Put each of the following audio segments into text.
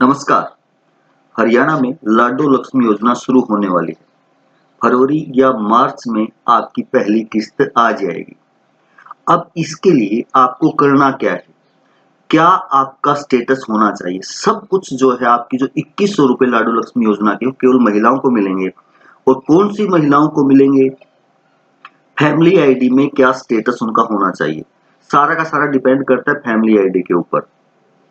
नमस्कार। हरियाणा में लाडो लक्ष्मी योजना शुरू होने वाली है। फरवरी या मार्च में आपकी पहली किस्त आ जाएगी। अब इसके लिए आपको करना क्या है? क्या आपका स्टेटस होना चाहिए? सब कुछ जो है आपकी जो 2100 रुपए लाडो लक्ष्मी योजना के, वो केवल महिलाओं को मिलेंगे। और कौन सी महिलाओं को मिलेंगे? फैमिली आईडी में क्या स्टेटस उनका होना चाहिए? सारा का सारा डिपेंड करता है फैमिली आईडी के ऊपर।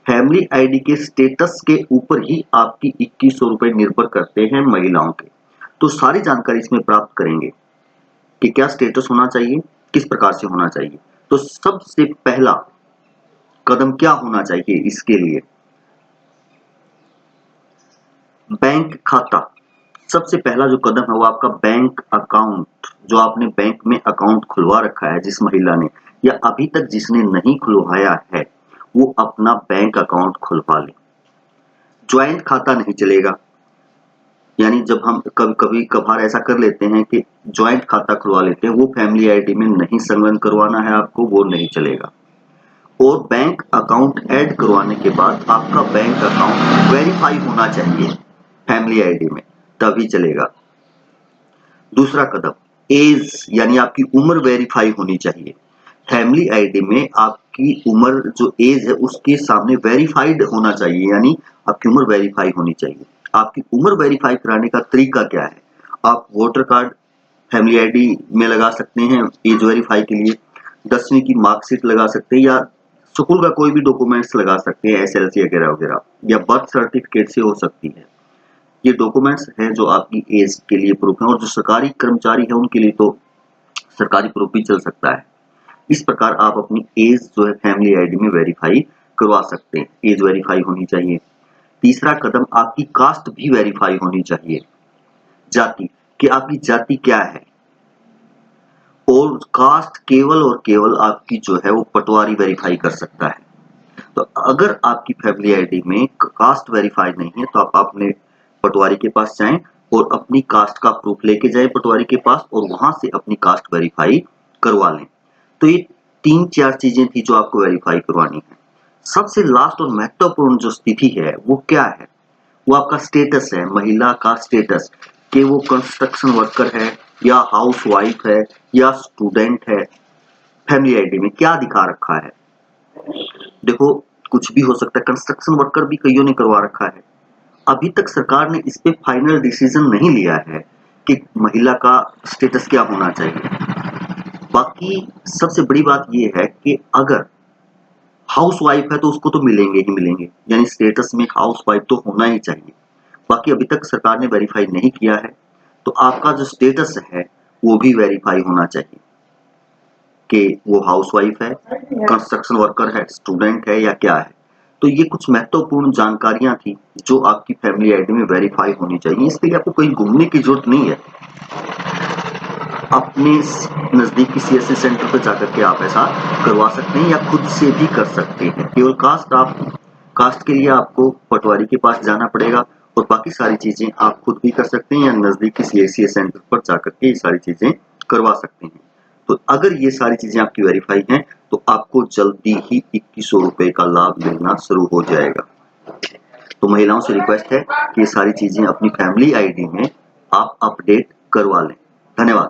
फैमिली आईडी के स्टेटस के ऊपर ही आपकी 2100 रुपए निर्भर करते हैं महिलाओं के। तो सारी जानकारी इसमें प्राप्त करेंगे कि क्या स्टेटस होना चाहिए, किस प्रकार से होना चाहिए। तो सबसे पहला कदम क्या होना चाहिए इसके लिए? बैंक खाता। सबसे पहला जो कदम है वो आपका बैंक अकाउंट। जो आपने बैंक में अकाउंट खुलवा रखा है, जिस महिला ने या अभी तक जिसने नहीं खुलवाया है, वो अपना बैंक अकाउंट खुलवा ले। ज्वाइंट खाता नहीं चलेगा। यानी जब हम कभी कभार ऐसा कर लेते हैं कि ज्वाइंट खाता खुलवा लेते हैं, वो फैमिली आईडी में नहीं संलग्न करवाना है आपको, वो नहीं चलेगा। और बैंक अकाउंट ऐड करवाने के बाद आपका बैंक अकाउंट वेरीफाई होना चाहिए फैमिली आईडी में, तभी चलेगा। दूसरा कदम, एज यानी आपकी उम्र वेरीफाई होनी चाहिए। फैमिली आईडी में आपकी उम्र जो एज है उसके सामने वेरीफाइड होना चाहिए, यानी आपकी उम्र वेरीफाई होनी चाहिए। आपकी उम्र वेरीफाई कराने का तरीका क्या है? आप वोटर कार्ड फैमिली आईडी में लगा सकते हैं एज वेरीफाई के लिए, 10वीं की मार्कशीट लगा सकते हैं, या स्कूल का कोई भी डॉक्यूमेंट्स लगा सकते हैं, एसएलसी वगैरह वगैरह, या बर्थ सर्टिफिकेट से हो सकती है। ये डॉक्यूमेंट्स हैं जो आपकी एज के लिए प्रूफ है। और जो सरकारी कर्मचारी है उनके लिए तो सरकारी प्रूफ भी चल सकता है। इस प्रकार आप अपनी एज जो है फैमिली आईडी में वेरीफाई करवा सकते हैं। एज वेरीफाई होनी चाहिए। तीसरा कदम, आपकी कास्ट भी वेरीफाई होनी चाहिए। जाति, कि आपकी जाति क्या है। और कास्ट केवल और केवल आपकी जो है वो पटवारी वेरीफाई कर सकता है। तो अगर आपकी फैमिली आईडी में कास्ट वेरीफाई नहीं है तो आप अपने पटवारी के पास जाएं और अपनी कास्ट का प्रूफ लेके जाएं पटवारी के पास, और वहां से अपनी कास्ट वेरीफाई करवा लें। तो ये 3-4 चीजें थी जो आपको वेरीफाई करवानी है। सबसे लास्ट और महत्वपूर्ण जो स्थिति है वो क्या है? वो आपका स्टेटस है, महिला का स्टेटस, कि वो कंस्ट्रक्शन वर्कर है या हाउस वाइफ है या स्टूडेंट है। फैमिली आईडी में क्या दिखा रखा है? देखो, कुछ भी हो सकता है। कंस्ट्रक्शन वर्कर भी कईयों ने करवा रखा है। अभी तक सरकार ने इस पे फाइनल डिसीजन नहीं लिया है कि महिला का स्टेटस क्या होना चाहिए। बाकी सबसे बड़ी बात यह है कि अगर हाउस वाइफ है तो उसको तो मिलेंगे ही मिलेंगे, यानी स्टेटस में हाउस वाइफ तो होना ही चाहिए। बाकी अभी तक सरकार ने वेरीफाई नहीं किया है, तो आपका जो स्टेटस है वो भी वेरीफाई होना चाहिए कि वो हाउस वाइफ है, कंस्ट्रक्शन वर्कर है, स्टूडेंट है या क्या है। तो ये कुछ महत्वपूर्ण जानकारियां थी जो आपकी फैमिली आईडी में वेरीफाई होनी चाहिए। इसके लिए आपको कहीं घूमने की जरूरत नहीं है। अपने नजदीकी सीएससी सेंटर पर जाकर के आप ऐसा करवा सकते हैं या खुद से भी कर सकते हैं। केवल कास्ट के लिए आपको पटवारी के पास जाना पड़ेगा, और बाकी सारी चीजें आप खुद भी कर सकते हैं या नजदीकी सीएससी सेंटर पर जाकर के ये सारी चीजें करवा सकते हैं। तो अगर ये सारी चीजें आपकी वेरीफाई हैं तो आपको जल्दी ही 2100 रुपए का लाभ मिलना शुरू हो जाएगा। तो महिलाओं से रिक्वेस्ट है कि ये सारी चीजें अपनी फैमिली आईडी में आप अपडेट करवा लें। धन्यवाद।